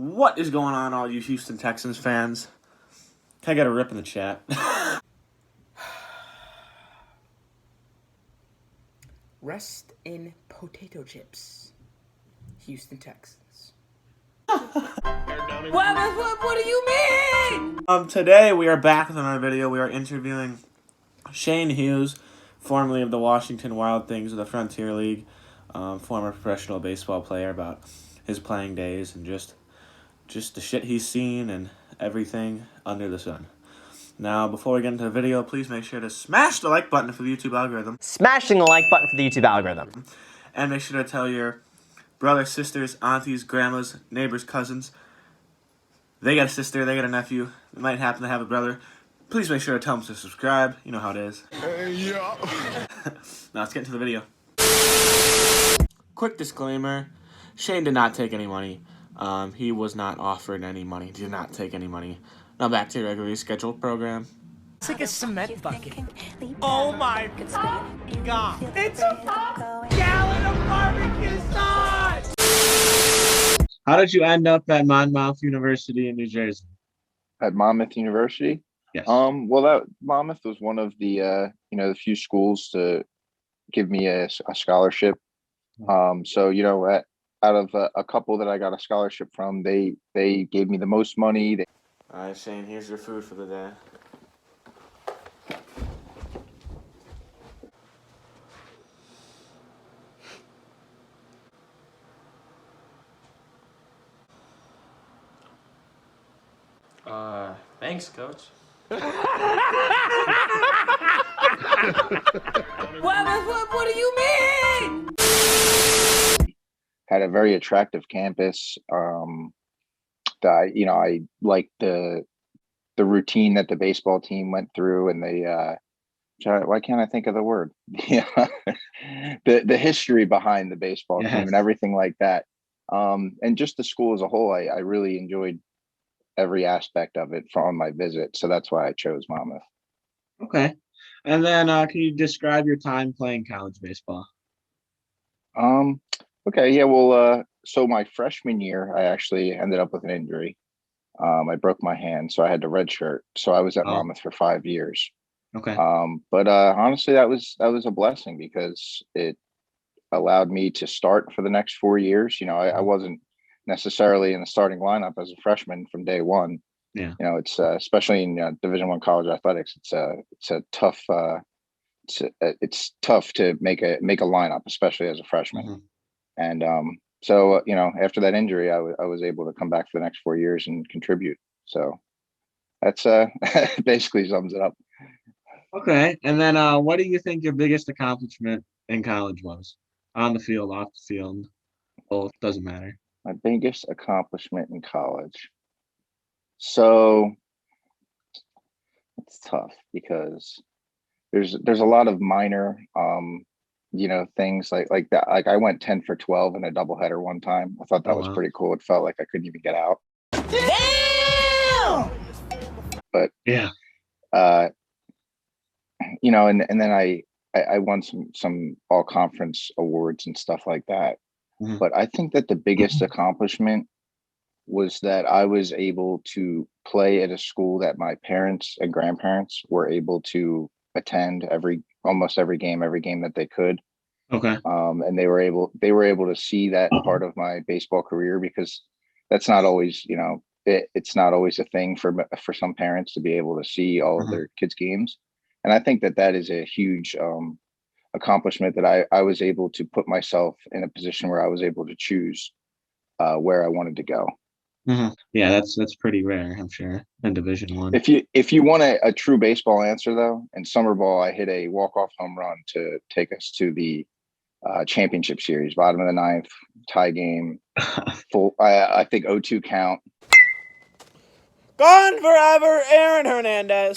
What is going on, all you Houston Texans fans? Can I get a rip in the chat? Rest in potato chips, Houston Texans. What do you mean? Today we are back with another video. We are interviewing Shaine Hughes, formerly of the Washington Wild Things of the Frontier League, former professional baseball player, about his playing days and just the shit he's seen and everything under the sun. Now, before we get into the video, please make sure to smash the like button for the YouTube algorithm. Smashing the like button for the YouTube algorithm. And make sure to tell your brothers, sisters, aunties, grandmas, neighbors, cousins. They got a sister, they got a nephew, they might happen to have a brother. Please make sure to tell them to subscribe. You know how it is. Yeah. Now let's get into the video. Quick disclaimer, Shaine did not take any money. He was not offered any money, did not take any money. Now back to your regularly scheduled program. It's like a cement bucket. Oh my god. It's a gallon of barbecue sauce! How did you end up at Monmouth University in New Jersey? At Monmouth University? Yes. Well, that Monmouth was one of the the few schools to give me a scholarship. So out of a couple that I got a scholarship from, they gave me the most money. All right, Shaine, here's your food for the day. Thanks, Coach. What do you mean? Had a very attractive campus. I liked the routine that the baseball team went through, and why can't I think of the word? The history behind the baseball team and everything like that. And just the school as a whole, I really enjoyed every aspect of it from my visit. So that's why I chose Monmouth. Okay. And then can you describe your time playing college baseball? Okay, yeah, well, so my freshman year, I actually ended up with an injury. I broke my hand, so I had to redshirt. So I was at Monmouth for 5 years. Okay. But honestly, that was a blessing because it allowed me to start for the next 4 years. I wasn't necessarily in the starting lineup as a freshman from day one. Yeah. It's especially in Division I college athletics, it's a tough it's tough to make a lineup, especially as a freshman. Mm-hmm. And so after that injury, I was able to come back for the next 4 years and contribute. So that's basically sums it up. Okay. And then what do you think your biggest accomplishment in college was? On the field, off the field, both, doesn't matter. My biggest accomplishment in college. So it's tough because there's a lot of minor things like that. Like I went 10 for 12 in a doubleheader one time. I thought that was pretty cool. It felt like I couldn't even get out. Damn! But yeah. And then I won some all conference awards and stuff like that. Mm-hmm. But I think that the biggest accomplishment was that I was able to play at a school that my parents and grandparents were able to attend almost every game that they could. Okay. And they were able to see that part of my baseball career, because that's not always, it's not always a thing for some parents to be able to see all of their kids' games. And I think that is a huge accomplishment, that I was able to put myself in a position where I was able to choose where I wanted to go. Mm-hmm. Yeah, that's pretty rare, I'm sure, in Division I. If you want a true baseball answer, though, in summer ball, I hit a walk-off home run to take us to the championship series, bottom of the ninth, tie game, full. I think 0-2 count. Gone forever, Aaron Hernandez.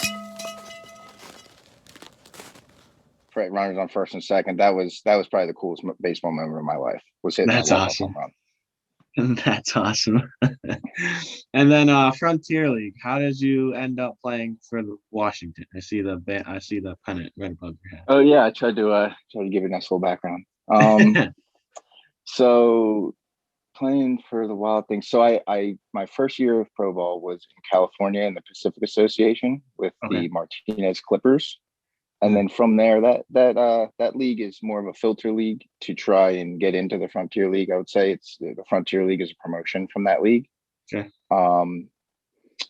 Runners on first and second. That was probably the coolest baseball moment of my life. Was hitting that walk-off home run. That's awesome. And then Frontier League, how did you end up playing for Washington? I see the pennant right above your head. Oh yeah, I tried to give you a nice little background. So Playing for the Wild Things. So I my first year of pro ball was in California in the Pacific Association with Okay. the Martinez Clippers. And Mhm. then from there, that league is more of a filter league to try and get into the Frontier League. I would say it's the Frontier League is a promotion from that league. Okay.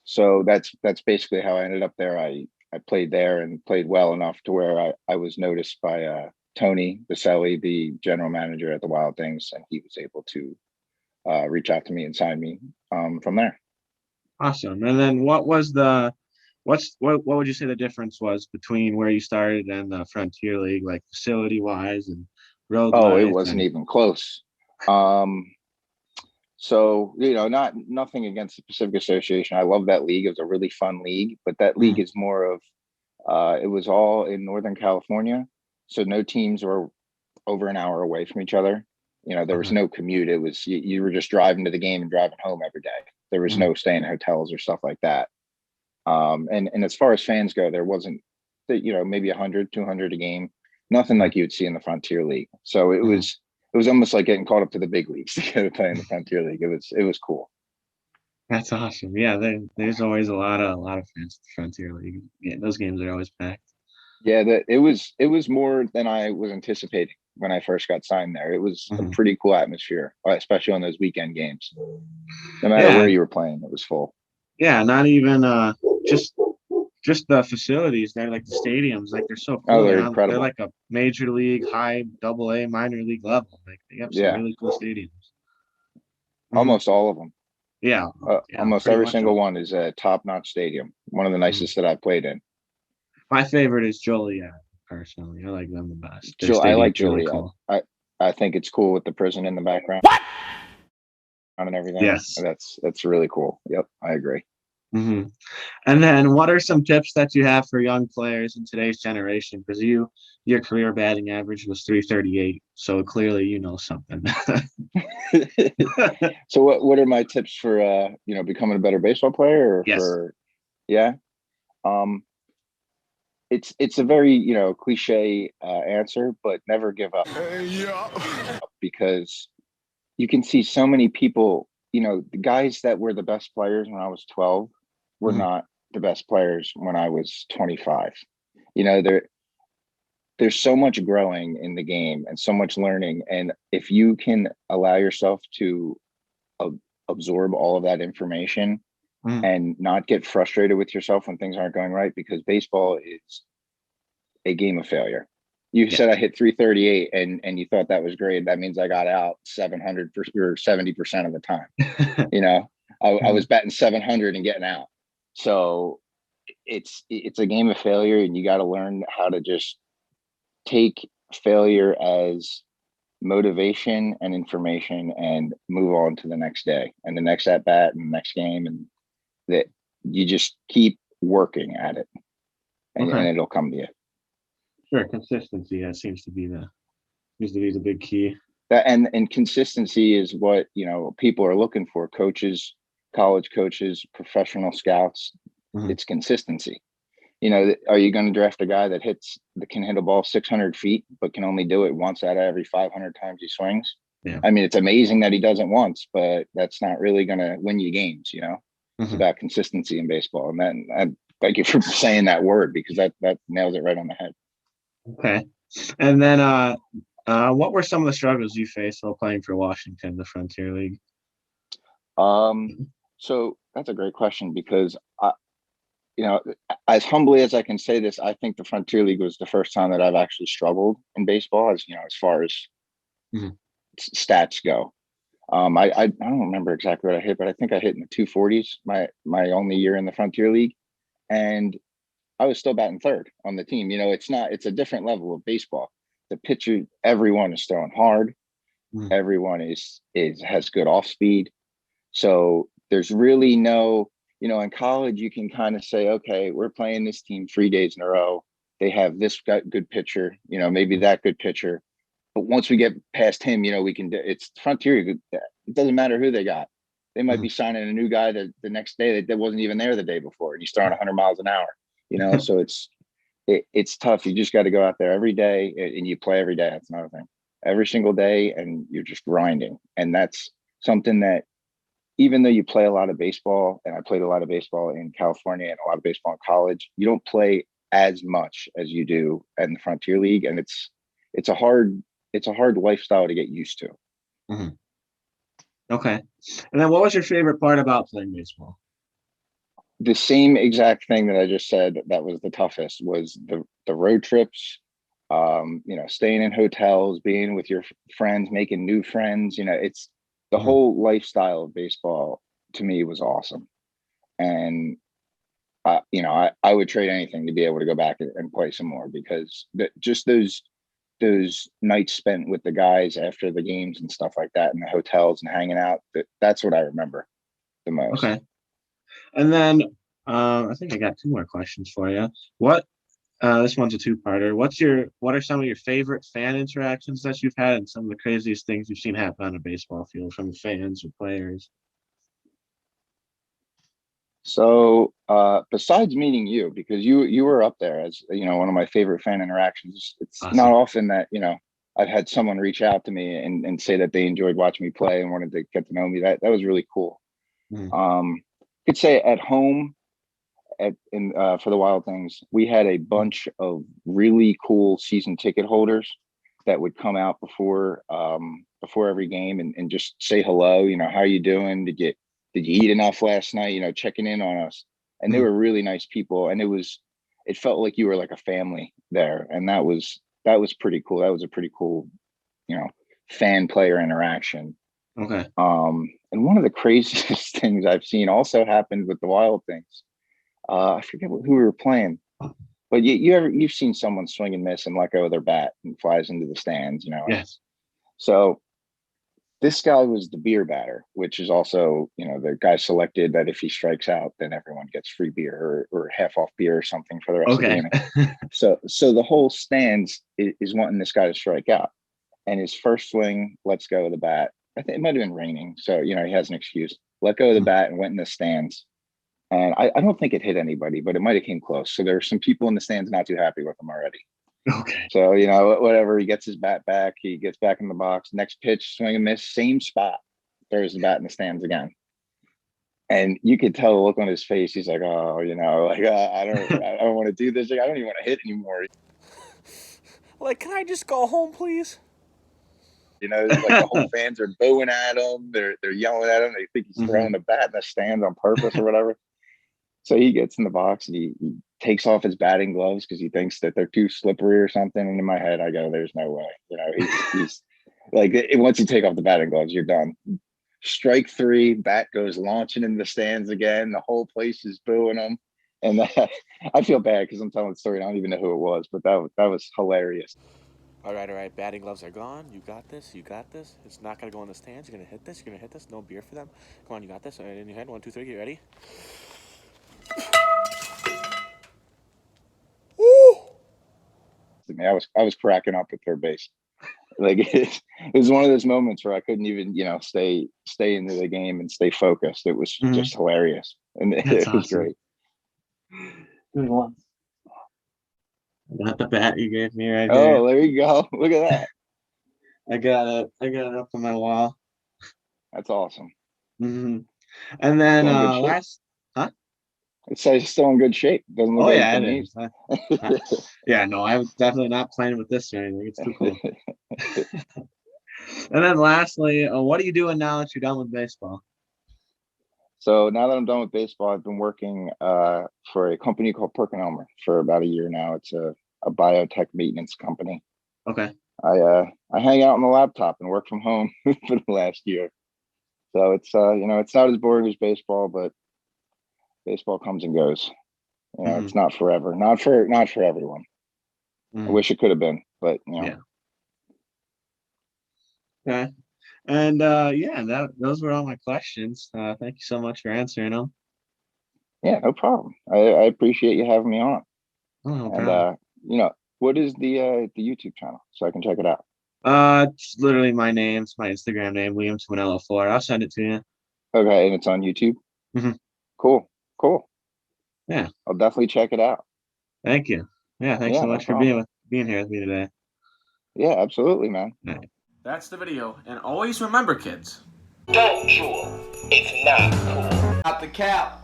So that's basically how I ended up there. I played there and played well enough to where I was noticed by Tony Baselli, the general manager at the Wild Things, and he was able to reach out to me and sign me from there. Awesome. And then what would you say the difference was between where you started and the Frontier League, like facility wise and road Oh, it life wasn't and even close. So, nothing against the Pacific Association. I love that league. It was a really fun league, but that league Mhm. is more of it was all in Northern California. So no teams were over an hour away from each other. There was Okay. no commute. It was you were just driving to the game and driving home every day. There was Mhm. no staying in hotels or stuff like that. And as far as fans go, there wasn't, maybe 100, 200 a game, nothing Okay. like you would see in the Frontier League. So it Mhm. was it was almost like getting caught up to the big leagues to go play in the Frontier League. It was cool. That's awesome. Yeah, there's always a lot of fans at the Frontier League. Yeah, those games are always packed. Yeah, that it was more than I was anticipating when I first got signed there. It was a Mhm. pretty cool atmosphere, especially on those weekend games. No matter Yeah, where you were playing, it was full. yeah, not even just just the facilities. They're like the stadiums, like they're so Oh, cool. they're They're incredible. like a major league, high double A, minor league level. Like they have some Yeah, really cool stadiums. Hmm. almost all of them. Yeah, yeah, Almost pretty every much single all. one is a top-notch stadium. One of the Mhm. nicest that I've played in. My favorite is Joliet. Personally, I like them the best. Their I like stadium's really Joliet. cool. I think it's cool with the prison in the background and everything. Yes. That's really cool. Yep, I agree. Hmm. And then, what are some tips that you have for young players in today's generation? Because your career batting average was 338, so clearly you know something. So what are my tips for becoming a better baseball player or Yes. for yeah? Um it's a very, cliche answer, but never give up because you can see so many people, the guys that were the best players when I was 12 were Hmm. not the best players when I was 25. You know, there's so much growing in the game and so much learning, and if you can allow yourself to ab- absorb all of that information Hmm. and not get frustrated with yourself when things aren't going right, because baseball is a game of failure. You Yeah. said I hit 338 and you thought that was great. That means I got out 700 or 70% of the time. You know, I was Mhm. batting 700 and getting out. So it's a game of failure, and you got to learn how to just take failure as motivation and information and move on to the next day and the next at bat and the next game, and that you just keep working at it, and Okay. it'll come to you. Sure. Consistency. That seems to be the big key. And consistency is what people are looking for. Coaches, college coaches, professional scouts. Hmm. It's consistency. Are you going to draft a guy that can hit a ball 600 feet but can only do it once out of every 500 times he swings? Yeah. I mean, it's amazing that he does it once, but that's not really going to win you games. It's Hmm. about consistency in baseball. And then I thank you for saying that word, because that nails it right on the head. Okay. And then, what were some of the struggles you faced while playing for Washington, the Frontier League? um so that's a great question, because you know, as humbly as I can say this, I think the Frontier League was the first time that I've actually struggled in baseball, as far as Hmm. stats go. I don't remember exactly what I hit, but I think I hit in the 240s my only year in the Frontier League, and I was still batting third on the team. It's a different level of baseball. The pitcher, everyone is throwing hard. Hmm. Everyone is has good off speed. So there's really no, in college, you can kind of say, okay, we're playing this team 3 days in a row. They have this good pitcher, maybe that good pitcher. But once we get past him, we can do it's Frontier. It doesn't matter who they got. They might Hmm. be signing a new guy the next day that wasn't even there the day before, and he's throwing 100 miles an hour, so it's tough. You just got to go out there every day, and you play every day. That's another thing. Every single day, and you're just grinding, and that's something that even though you play a lot of baseball, and I played a lot of baseball in California and a lot of baseball in college, you don't play as much as you do in the Frontier League, and it's a hard lifestyle to get used to. Mm-hmm. Okay. And then what was your favorite part about playing baseball? The same exact thing that I just said that was the toughest was the road trips, staying in hotels, being with your friends, making new friends. It's the whole lifestyle of baseball to me was awesome. And, I would trade anything to be able to go back and play some more, because just those nights spent with the guys after the games and stuff like that in the hotels and hanging out, that's what I remember the most. Okay. And then I think I got two more questions for you. This one's a two-parter. What are some of your favorite fan interactions that you've had, and some of the craziest things you've seen happen on a baseball field from fans or players? So besides meeting you, because you were up there as one of my favorite fan interactions, it's Awesome. not often that I've had someone reach out to me and say that they enjoyed watching me play and wanted to get to know me. That was really cool. I could say at home for the Wild Things, we had a bunch of really cool season ticket holders that would come out before every game and just say hello. How you doing? Did you eat enough last night? Checking in on us. And they were really nice people. And it felt like you were like a family there. And that was pretty cool. That was a pretty cool, fan player interaction. Okay. And one of the craziest things I've seen also happened with the Wild Things. I forget who we were playing, but you've seen someone swing and miss and let go of their bat and flies into the stands, Yes. So this guy was the beer batter, which is also, the guy selected that if he strikes out, then everyone gets free beer or half off beer or something for the rest of the inning. So the whole stands is wanting this guy to strike out, and his first swing lets go of the bat. I think it might have been raining, so he has an excuse. Let go of the bat and went in the stands. And I don't think it hit anybody, but it might have came close. So there were some people in the stands not too happy with him already. Okay. So, whatever, he gets his bat back. He gets back in the box. Next pitch, swing and miss, same spot. Throws the bat in the stands again. And you could tell the look on his face. He's like, oh, I don't want to do this. I don't even want to hit anymore. Like, can I just go home, please? Like the whole fans are booing at him. They're yelling at him. They think he's throwing the bat in the stands on purpose or whatever. So he gets in the box and he takes off his batting gloves because he thinks that they're too slippery or something. And in my head, I go, "There's no way." He's like, once you take off the batting gloves, you're done. Strike three, bat goes launching in the stands again. The whole place is booing him, and I feel bad because I'm telling the story. And I don't even know who it was, but that was hilarious. All right. Batting gloves are gone. You got this. It's not going to go in the stands. You're going to hit this. No beer for them. Come on, you got this. All right, in your head. 1, 2, 3. Get ready. Woo! I was cracking up at third base. Like it was one of those moments where I couldn't even, stay into the game and stay focused. It was just hilarious. And it was awesome. great. Good one. I got the bat you gave me right here. Oh, there you go. Look at that. I got it up on my wall. That's awesome. And then last, huh? It says it's still in good shape. Doesn't look like it is. Yeah, no, I'm definitely not playing with this or anything. It's too cool. And then lastly, what are you doing now that you're done with baseball? So now that I'm done with baseball, I've been working for a company called PerkinElmer for about a year now. It's a biotech maintenance company. Okay. I hang out on the laptop and work from home for the last year. So it's it's not as boring as baseball, but baseball comes and goes. It's not forever. Not for everyone. I wish it could have been, but Yeah. Okay. And those were all my questions. Thank you so much for answering them. Yeah, no problem. I appreciate you having me on. Oh, no problem. What is the YouTube channel so I can check it out? It's literally my name. It's my Instagram name, Liam Twinello 4. I'll send it to you. Okay, and it's on YouTube. Cool. Yeah, I'll definitely check it out. Thank you. Yeah, thanks so much for being here with me today. Yeah, absolutely, man. Right. That's the video, and always remember, kids, Don't jewel. It's not cool. Out the cap.